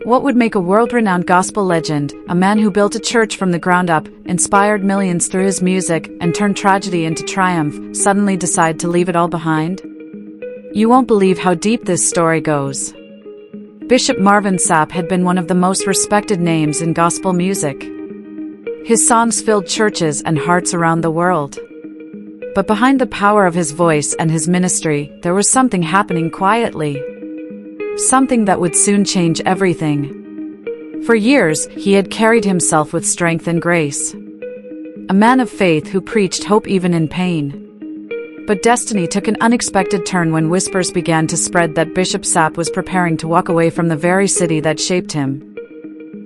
What would make a world-renowned gospel legend, a man who built a church from the ground up, inspired millions through his music, and turned tragedy into triumph, suddenly decide to leave it all behind? You won't believe how deep this story goes. Bishop Marvin Sapp had been one of the most respected names in gospel music. His songs filled churches and hearts around the world. But behind the power of his voice and his ministry, there was something happening quietly. Something that would soon change everything. For years, he had carried himself with strength and grace. A man of faith who preached hope even in pain. But destiny took an unexpected turn when whispers began to spread that Bishop Sapp was preparing to walk away from the very city that shaped him.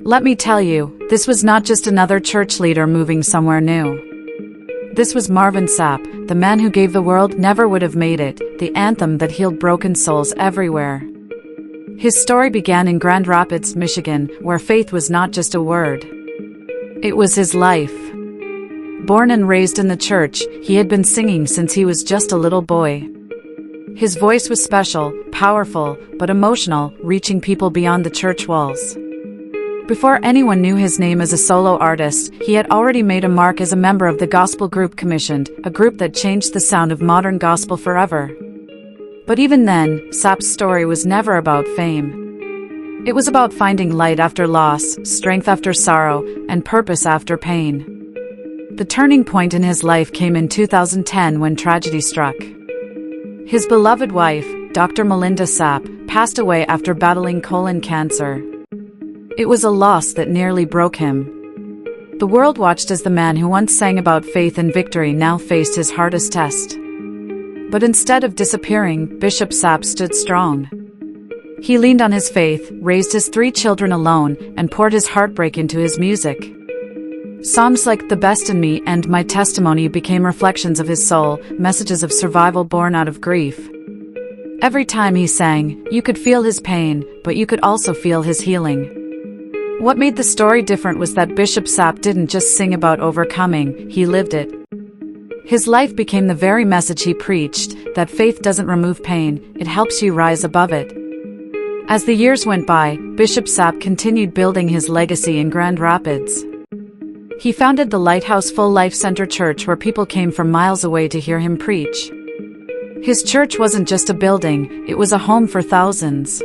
Let me tell you, this was not just another church leader moving somewhere new. This was Marvin Sapp, the man who gave the world Never Would Have Made It, the anthem that healed broken souls everywhere. His story began in Grand Rapids, Michigan, where faith was not just a word. It was his life. Born and raised in the church, he had been singing since he was just a little boy. His voice was special, powerful, but emotional, reaching people beyond the church walls. Before anyone knew his name as a solo artist, he had already made a mark as a member of the gospel group Commissioned, a group that changed the sound of modern gospel forever. But even then, Sapp's story was never about fame. It was about finding light after loss, strength after sorrow, and purpose after pain. The turning point in his life came in 2010 when tragedy struck. His beloved wife, Dr. Melinda Sapp, passed away after battling colon cancer. It was a loss that nearly broke him. The world watched as the man who once sang about faith and victory now faced his hardest test. But instead of disappearing, Bishop Sapp stood strong. He leaned on his faith, raised his 3 children alone, and poured his heartbreak into his music. Songs like The Best in Me and My Testimony became reflections of his soul, messages of survival born out of grief. Every time he sang, you could feel his pain, but you could also feel his healing. What made the story different was that Bishop Sapp didn't just sing about overcoming, he lived it. His life became the very message he preached, that faith doesn't remove pain, it helps you rise above it. As the years went by, Bishop Sapp continued building his legacy in Grand Rapids. He founded the Lighthouse Full Life Center Church where people came from miles away to hear him preach. His church wasn't just a building, it was a home for thousands.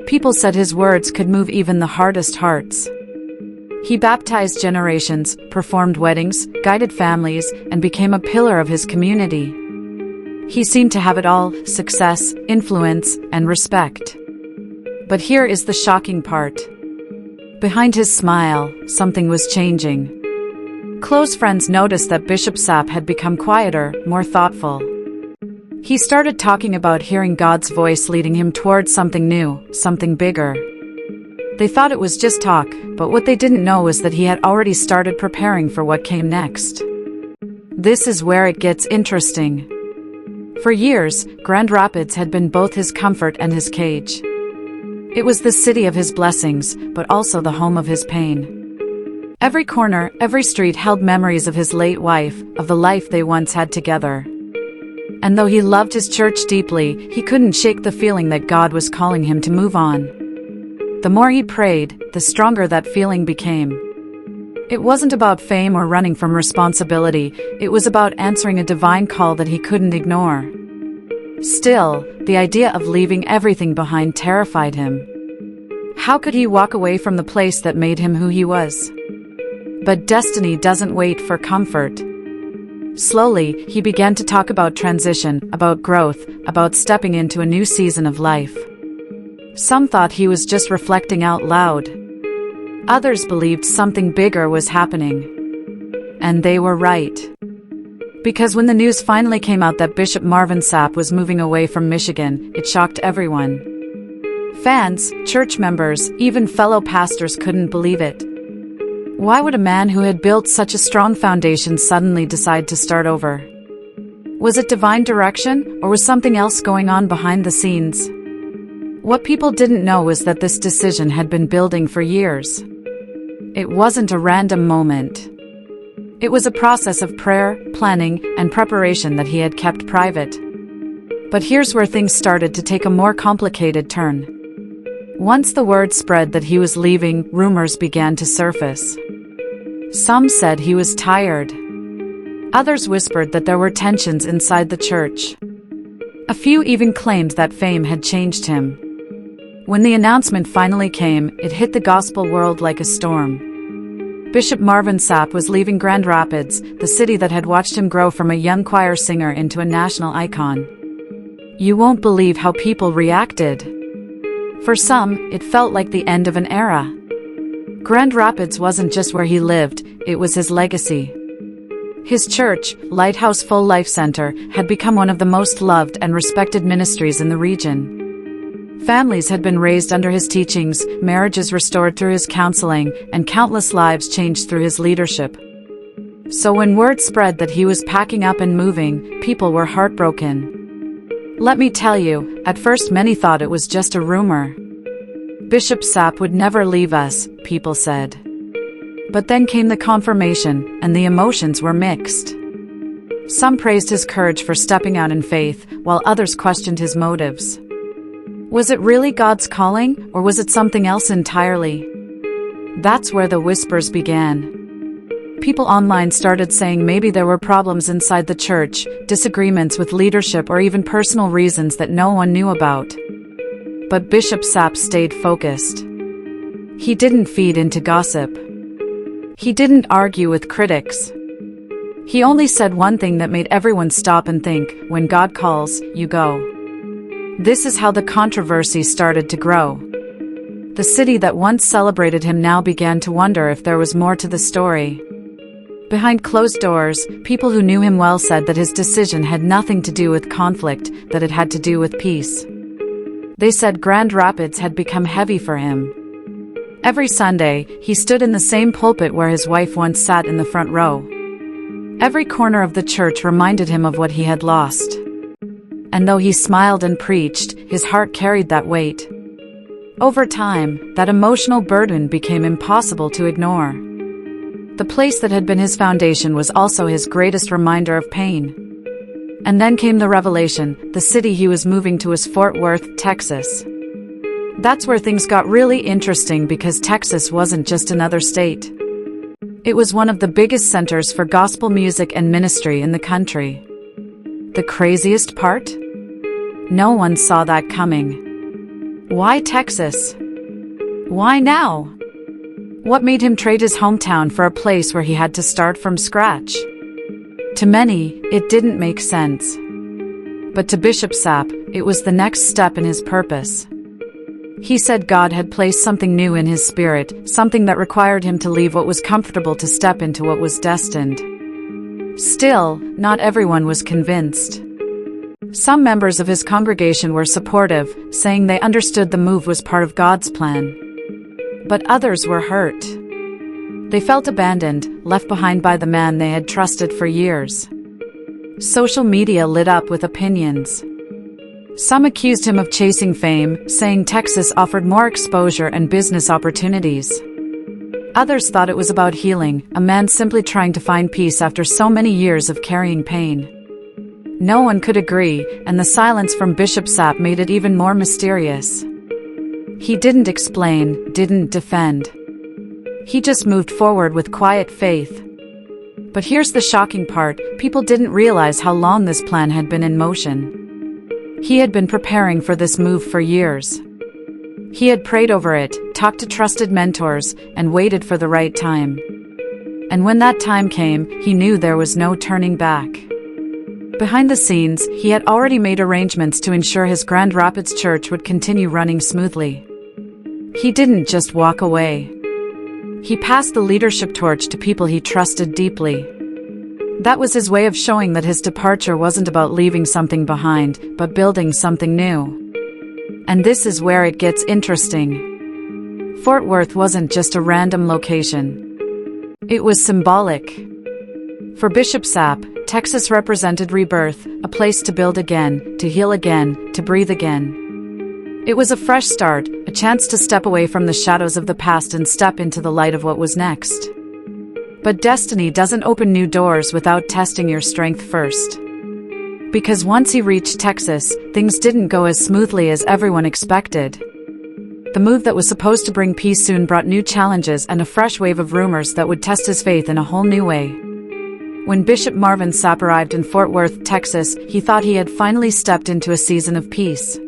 People said his words could move even the hardest hearts. He baptized generations, performed weddings, guided families, and became a pillar of his community. He seemed to have it all: success, influence, and respect. But here is the shocking part. Behind his smile, something was changing. Close friends noticed that Bishop Sapp had become quieter, more thoughtful. He started talking about hearing God's voice leading him towards something new, something bigger. They thought it was just talk, but what they didn't know was that he had already started preparing for what came next. This is where it gets interesting. For years, Grand Rapids had been both his comfort and his cage. It was the city of his blessings, but also the home of his pain. Every corner, every street held memories of his late wife, of the life they once had together. And though he loved his church deeply, he couldn't shake the feeling that God was calling him to move on. The more he prayed, the stronger that feeling became. It wasn't about fame or running from responsibility, it was about answering a divine call that he couldn't ignore. Still, the idea of leaving everything behind terrified him. How could he walk away from the place that made him who he was? But destiny doesn't wait for comfort. Slowly, he began to talk about transition, about growth, about stepping into a new season of life. Some thought he was just reflecting out loud. Others believed something bigger was happening. And they were right. Because when the news finally came out that Bishop Marvin Sapp was moving away from Michigan, it shocked everyone. Fans, church members, even fellow pastors couldn't believe it. Why would a man who had built such a strong foundation suddenly decide to start over? Was it divine direction, or was something else going on behind the scenes? What people didn't know was that this decision had been building for years. It wasn't a random moment. It was a process of prayer, planning, and preparation that he had kept private. But here's where things started to take a more complicated turn. Once the word spread that he was leaving, rumors began to surface. Some said he was tired. Others whispered that there were tensions inside the church. A few even claimed that fame had changed him. When the announcement finally came, it hit the gospel world like a storm. Bishop Marvin Sapp was leaving Grand Rapids, the city that had watched him grow from a young choir singer into a national icon. You won't believe how people reacted. For some, it felt like the end of an era. Grand Rapids wasn't just where he lived, it was his legacy. His church, Lighthouse Full Life Center, had become one of the most loved and respected ministries in the region. Families had been raised under his teachings, marriages restored through his counseling, and countless lives changed through his leadership. So when word spread that he was packing up and moving, people were heartbroken. Let me tell you, at first many thought it was just a rumor. Bishop Sapp would never leave us, people said. But then came the confirmation, and the emotions were mixed. Some praised his courage for stepping out in faith, while others questioned his motives. Was it really God's calling, or was it something else entirely? That's where the whispers began. People online started saying maybe there were problems inside the church, disagreements with leadership, or even personal reasons that no one knew about. But Bishop Sapp stayed focused. He didn't feed into gossip. He didn't argue with critics. He only said one thing that made everyone stop and think: when God calls, you go. This is how the controversy started to grow. The city that once celebrated him now began to wonder if there was more to the story. Behind closed doors, people who knew him well said that his decision had nothing to do with conflict, that it had to do with peace. They said Grand Rapids had become heavy for him. Every Sunday, he stood in the same pulpit where his wife once sat in the front row. Every corner of the church reminded him of what he had lost. And though he smiled and preached, his heart carried that weight. Over time, that emotional burden became impossible to ignore. The place that had been his foundation was also his greatest reminder of pain. And then came the revelation: the city he was moving to was Fort Worth, Texas. That's where things got really interesting, because Texas wasn't just another state. It was one of the biggest centers for gospel music and ministry in the country. The craziest part? No one saw that coming. Why Texas? Why now? What made him trade his hometown for a place where he had to start from scratch? To many, it didn't make sense. But to Bishop Sapp, it was the next step in his purpose. He said God had placed something new in his spirit, something that required him to leave what was comfortable to step into what was destined. Still, not everyone was convinced. Some members of his congregation were supportive, saying they understood the move was part of God's plan. But others were hurt. They felt abandoned, left behind by the man they had trusted for years. Social media lit up with opinions. Some accused him of chasing fame, saying Texas offered more exposure and business opportunities. Others thought it was about healing, a man simply trying to find peace after so many years of carrying pain. No one could agree, and the silence from Bishop Sapp made it even more mysterious. He didn't explain, didn't defend. He just moved forward with quiet faith. But here's the shocking part: people didn't realize how long this plan had been in motion. He had been preparing for this move for years. He had prayed over it, talked to trusted mentors, and waited for the right time. And when that time came, he knew there was no turning back. Behind the scenes, he had already made arrangements to ensure his Grand Rapids church would continue running smoothly. He didn't just walk away. He passed the leadership torch to people he trusted deeply. That was his way of showing that his departure wasn't about leaving something behind, but building something new. And this is where it gets interesting. Fort Worth wasn't just a random location. It was symbolic. For Bishop Sapp, Texas represented rebirth, a place to build again, to heal again, to breathe again. It was a fresh start, a chance to step away from the shadows of the past and step into the light of what was next. But destiny doesn't open new doors without testing your strength first. Because once he reached Texas, things didn't go as smoothly as everyone expected. The move that was supposed to bring peace soon brought new challenges and a fresh wave of rumors that would test his faith in a whole new way. When Bishop Marvin Sapp arrived in Fort Worth, Texas, he thought he had finally stepped into a season of peace.